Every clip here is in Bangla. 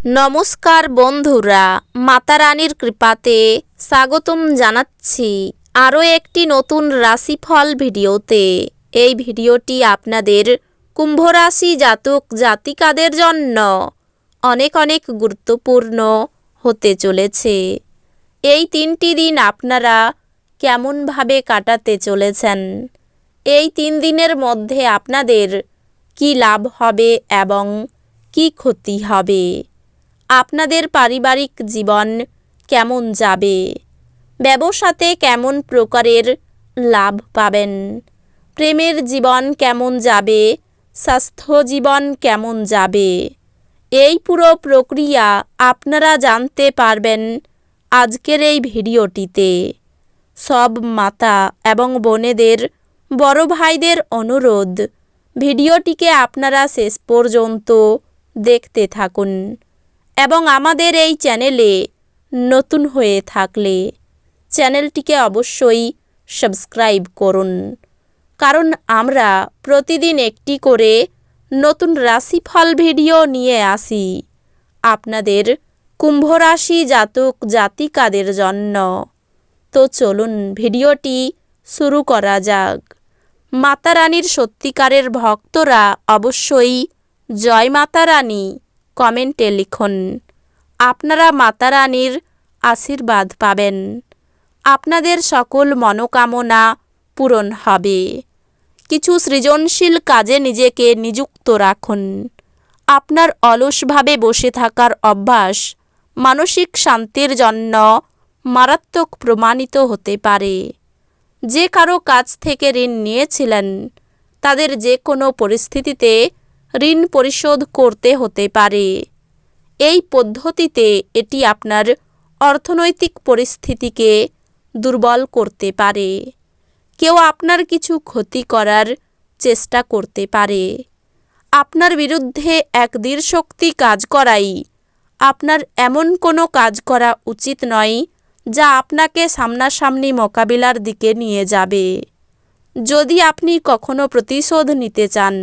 নমস্কার বন্ধুরা, মাতা রানীর কৃপাতে স্বাগতম জানাচ্ছি আরও একটি নতুন রাশিফল ভিডিওতে। এই ভিডিওটি আপনাদের কুম্ভ রাশি জাতক জাতিকাদের জন্য অনেক অনেক গুরুত্বপূর্ণ হতে চলেছে। এই 3টি দিন আপনারা কেমনভাবে কাটাতে চলেছেন, এই 3 দিনের মধ্যে আপনাদের কি লাভ হবে এবং কি ক্ষতি হবে, আপনাদের পারিবারিক জীবন কেমন যাবে, ব্যবসাতে কেমন প্রকারের লাভ পাবেন, প্রেমের জীবন কেমন যাবে, স্বাস্থ্য জীবন কেমন যাবে, এই পুরো প্রক্রিয়া আপনারা জানতে পারবেন আজকের এই ভিডিওটিতে। সব মাতা এবং বোনেদের, বড় ভাইদের অনুরোধ, ভিডিওটিকে আপনারা শেষ পর্যন্ত দেখতে থাকুন এবং আমাদের এই চ্যানেলে নতুন হয়ে থাকলে চ্যানেলটিকে অবশ্যই সাবস্ক্রাইব করুন, কারণ আমরা প্রতিদিন একটি করে নতুন রাশিফল ভিডিও নিয়ে আসি আপনাদের কুম্ভ রাশি জাতক জাতিকাদের জন্য। তো চলুন ভিডিওটি শুরু করা যাক। মাতা রানীর সত্যিকারের ভক্তরা অবশ্যই জয় মাতা রানী কমেন্টে লিখুন। আপনারা মাতা রানীর আশীর্বাদ পাবেন, আপনাদের সকল মনোকামনা পূরণ হবে। কিছু সৃজনশীল কাজে নিজেকে নিযুক্ত রাখুন। আপনার অলসভাবে বসে থাকার অভ্যাস মানসিক শান্তির জন্য মারাত্মক প্রমাণিত হতে পারে। যে কারো কাছ থেকে ঋণ নিয়েছিলেন তাদের যে কোনো পরিস্থিতিতে ঋণ পরিশোধ করতে হতে পারে। এই পদ্ধতিতে এটি আপনার অর্থনৈতিক পরিস্থিতিকে দুর্বল করতে পারে। কেউ আপনার কিছু ক্ষতি করার চেষ্টা করতে পারে। আপনার বিরুদ্ধে এক দৃঢ়শক্তি কাজ করাই আপনার এমন কোনো কাজ করা উচিত নয় যা আপনাকে সামনাসামনি মোকাবিলার দিকে নিয়ে যাবে। যদি আপনি কখনো প্রতিশোধ নিতে চান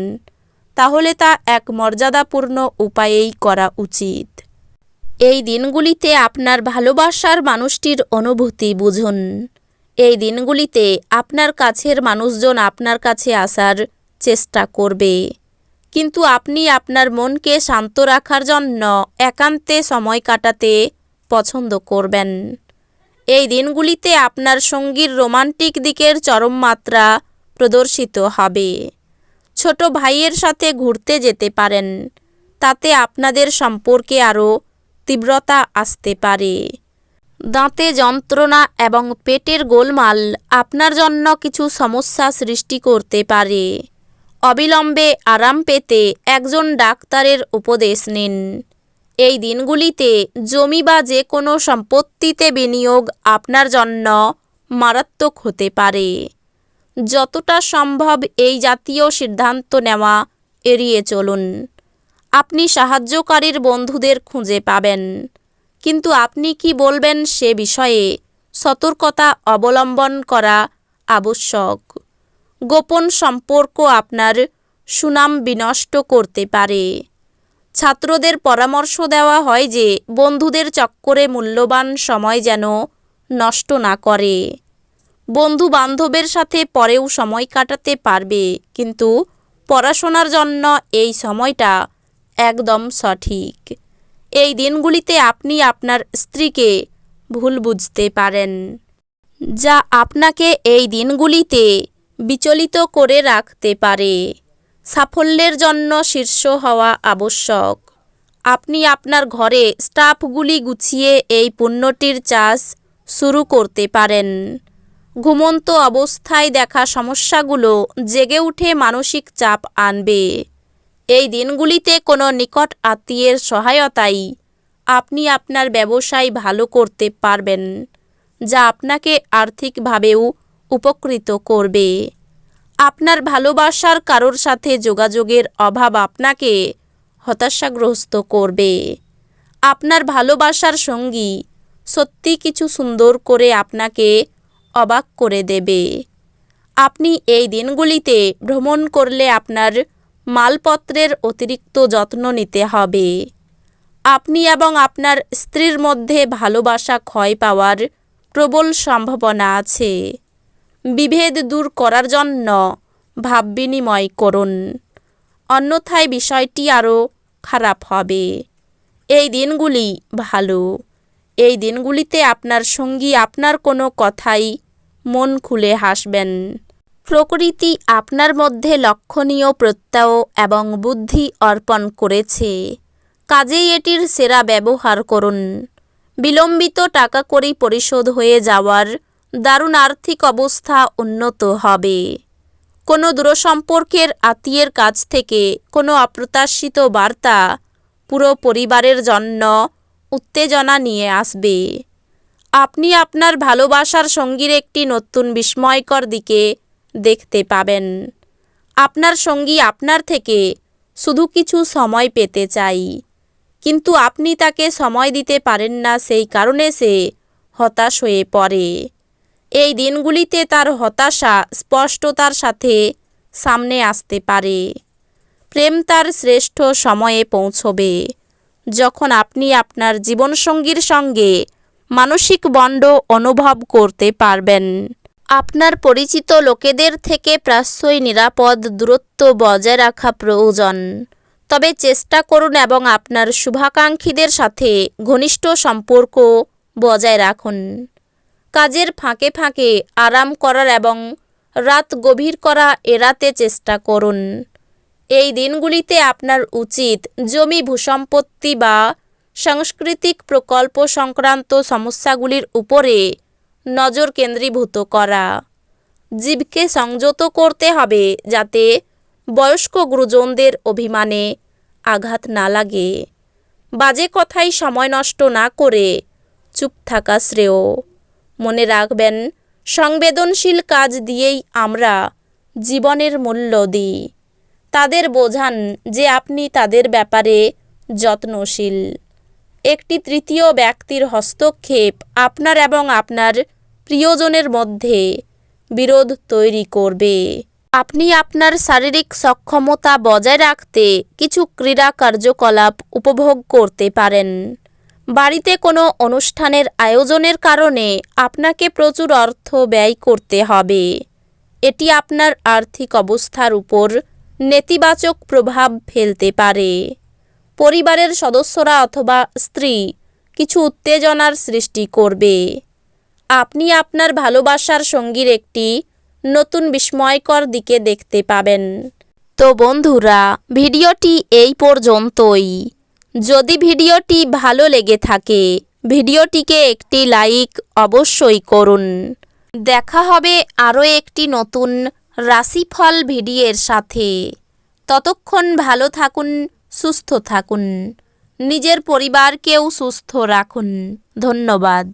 তাহলে তা এক মর্যাদাপূর্ণ উপায়েই করা উচিত। এই দিনগুলিতে আপনার ভালোবাসার মানুষটির অনুভূতি বুঝুন। এই দিনগুলিতে আপনার কাছের মানুষজন আপনার কাছে আসার চেষ্টা করবে, কিন্তু আপনি আপনার মনকে শান্ত রাখার জন্য একান্তে সময় কাটাতে পছন্দ করবেন। এই দিনগুলিতে আপনার সঙ্গীর রোমান্টিক দিকের চরম মাত্রা প্রদর্শিত হবে। ছোট ভাইয়ের সাথে ঘুরতে যেতে পারেন, তাতে আপনাদের সম্পর্কে আরও তীব্রতা আসতে পারে। দাঁতে যন্ত্রণা এবং পেটের গোলমাল আপনার জন্য কিছু সমস্যা সৃষ্টি করতে পারে। অবিলম্বে আরাম পেতে একজন ডাক্তারের উপদেশ নিন। এই দিনগুলিতে জমি বা যে কোনো সম্পত্তিতে বিনিয়োগ আপনার জন্য মারাত্মক হতে পারে। যতটা সম্ভব এই জাতীয় সিদ্ধান্ত নেওয়া এড়িয়ে চলুন। আপনি সাহায্যকারীর বন্ধুদের খুঁজে পাবেন, কিন্তু আপনি কি বলবেন সে বিষয়ে সতর্কতা অবলম্বন করা আবশ্যক। গোপন সম্পর্ক আপনার সুনাম বিনষ্ট করতে পারে। ছাত্রদের পরামর্শ দেওয়া হয় যে বন্ধুদের চক্করে মূল্যবান সময় যেন নষ্ট না করে। বন্ধু বান্ধবের সাথে পরেও সময় কাটাতে পারবে, কিন্তু পড়াশোনার জন্য এই সময়টা একদম সঠিক। এই দিনগুলিতে আপনি আপনার স্ত্রীকে ভুল বুঝতে পারেন, যা আপনাকে এই দিনগুলিতে বিচলিত করে রাখতে পারে। সাফল্যের জন্য শীর্ষ হওয়া আবশ্যক। আপনি আপনার ঘরে স্টাফগুলি গুছিয়ে এই পণ্যটির চাষ শুরু করতে পারেন। ঘুমন্ত অবস্থায় দেখা সমস্যাগুলো জেগে উঠে মানসিক চাপ আনবে। এই দিনগুলিতে কোনো নিকট আত্মীয়ের সহায়তায় আপনি আপনার ব্যবসায় ভালো করতে পারবেন, যা আপনাকে আর্থিকভাবেও উপকৃত করবে। আপনার ভালোবাসার কারোর সাথে যোগাযোগের অভাব আপনাকে হতাশাগ্রস্ত করবে। আপনার ভালোবাসার সঙ্গী সত্যি কিছু সুন্দর করে আপনাকে অবাক করে দেবে। আপনি এই দিনগুলিতে ভ্রমণ করলে আপনার মালপত্রের অতিরিক্ত যত্ন নিতে হবে। আপনি এবং আপনার স্ত্রীর মধ্যে ভালোবাসা ক্ষয় পাওয়ার প্রবল সম্ভাবনা আছে। বিভেদ দূর করার জন্য ভাব বিনিময় করুন, অন্যথায় বিষয়টি আরও খারাপ হবে। এই দিনগুলি ভালো। এই দিনগুলিতে আপনার সঙ্গী আপনার কোনো কথাই মন খুলে হাসবেন। প্রকৃতি আপনার মধ্যে লক্ষণীয় প্রত্যয় এবং বুদ্ধি অর্পণ করেছে, কাজেই এটির সেরা ব্যবহার করুন। বিলম্বিত টাকা কড়ি পরিশোধ হয়ে যাওয়ার দারুণ আর্থিক অবস্থা উন্নত হবে। কোনো দূরসম্পর্কের আত্মীয়ের কাছ থেকে কোনো অপ্রত্যাশিত বার্তা পুরো পরিবারের জন্য উত্তেজনা নিয়ে আসবে। আপনি আপনার ভালোবাসার সঙ্গীর একটি নতুন বিস্ময়কর দিকে দেখতে পাবেন। আপনার সঙ্গী আপনার থেকে শুধু কিছু সময় পেতে চাই, কিন্তু আপনি তাকে সময় দিতে পারেন না, সেই কারণে সে হতাশ হয়ে পড়ে। এই দিনগুলিতে তার হতাশা স্পষ্টতার সাথে সামনে আসতে পারে। প্রেম তার শ্রেষ্ঠ সময়ে পৌঁছবে যখন আপনি আপনার জীবনসঙ্গীর সঙ্গে মানসিক বন্ড অনুভব করতে পারবেন। আপনার পরিচিত লোকেদের থেকে প্রায়শই নিরাপদ দূরত্ব বজায় রাখা প্রয়োজন, তবে চেষ্টা করুন এবং আপনার শুভাকাঙ্ক্ষীদের সাথে ঘনিষ্ঠ সম্পর্ক বজায় রাখুন। কাজের ফাঁকে ফাঁকে আরাম করার এবং রাত গভীর করা এড়াতে চেষ্টা করুন। এই দিনগুলিতে আপনার উচিত জমি, ভূসম্পত্তি বা সাংস্কৃতিক প্রকল্প সংক্রান্ত সমস্যাগুলির উপরে নজর কেন্দ্রীভূত করা। জীবকে সংযত করতে হবে যাতে বয়স্ক গুরুজনদের অভিমানে আঘাত না লাগে। বাজে কথায় সময় নষ্ট না করে চুপ থাকা শ্রেয়। মনে রাখবেন, সংবেদনশীল কাজ দিয়েই আমরা জীবনের মূল্য দিই। তাদের বোঝান যে আপনি তাদের ব্যাপারে যত্নশীল। একটি তৃতীয় ব্যক্তির হস্তক্ষেপ আপনার এবং আপনার প্রিয়জনের মধ্যে বিরোধ তৈরি করবে। আপনি আপনার শারীরিক সক্ষমতা বজায় রাখতে কিছু ক্রীড়া কার্যকলাপ উপভোগ করতে পারেন। বাড়িতে কোনো অনুষ্ঠানের আয়োজনের কারণে আপনাকে প্রচুর অর্থ ব্যয় করতে হবে। এটি আপনার আর্থিক অবস্থার উপর নেতিবাচক প্রভাব ফেলতে পারে। পরিবারের সদস্যরা অথবা স্ত্রী কিছু উত্তেজনার সৃষ্টি করবে। আপনি আপনার ভালোবাসার সঙ্গীর একটি নতুন বিস্ময়কর দিকে দেখতে পাবেন। তো বন্ধুরা, ভিডিওটি এই পর্যন্তই। যদি ভিডিওটি ভালো লেগে থাকে ভিডিওটিকে একটি লাইক অবশ্যই করুন। দেখা হবে আরও একটি নতুন রাশিফল ভিডিওর সাথে। ততক্ষণ ভালো থাকুন, সুস্থ থাকুন, নিজের পরিবারকেও সুস্থ রাখুন। ধন্যবাদ।